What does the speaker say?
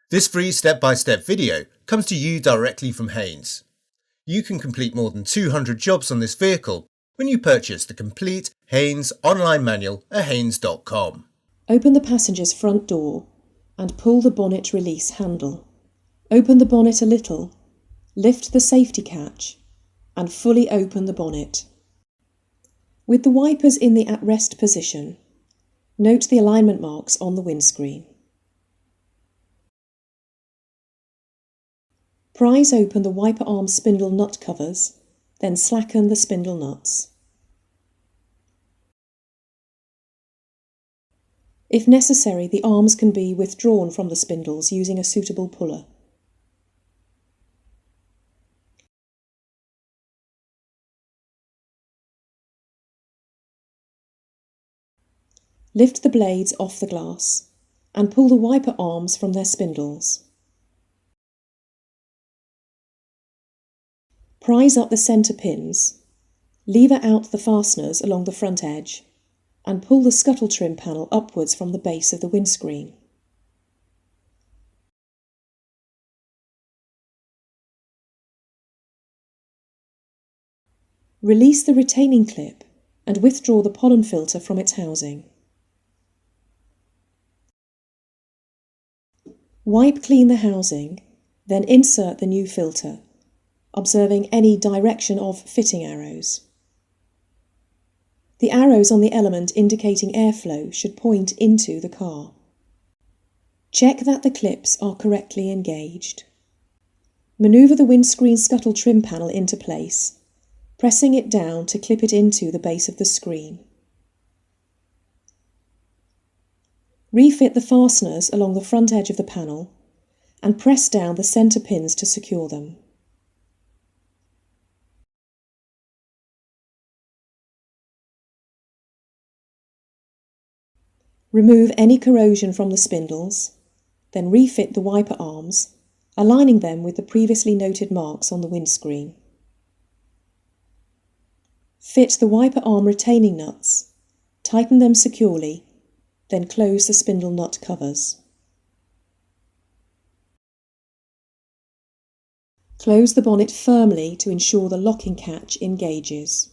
This free step-by-step video comes to you directly from Haynes. You can complete more than 200 jobs on this vehicle when you purchase the complete Haynes online manual at haynes.com. Open the passenger's front door and pull the bonnet release handle. Open the bonnet a little, lift the safety catch and fully open the bonnet. With the wipers in the at-rest position, note the alignment marks on the windscreen. Prise open the wiper arm spindle nut covers, then slacken the spindle nuts. If necessary, the arms can be withdrawn from the spindles using a suitable puller. Lift the blades off the glass and pull the wiper arms from their spindles. Prise up the centre pins, lever out the fasteners along the front edge and pull the scuttle trim panel upwards from the base of the windscreen. Release the retaining clip and withdraw the pollen filter from its housing. Wipe clean the housing, then insert the new filter, observing any direction of fitting arrows. The arrows on the element indicating airflow should point into the car. Check that the clips are correctly engaged. Manoeuvre the windscreen scuttle trim panel into place, pressing it down to clip it into the base of the screen. Refit the fasteners along the front edge of the panel and press down the centre pins to secure them. Remove any corrosion from the spindles, then refit the wiper arms, aligning them with the previously noted marks on the windscreen. Fit the wiper arm retaining nuts, tighten them securely, then close the spindle nut covers. Close the bonnet firmly to ensure the locking catch engages.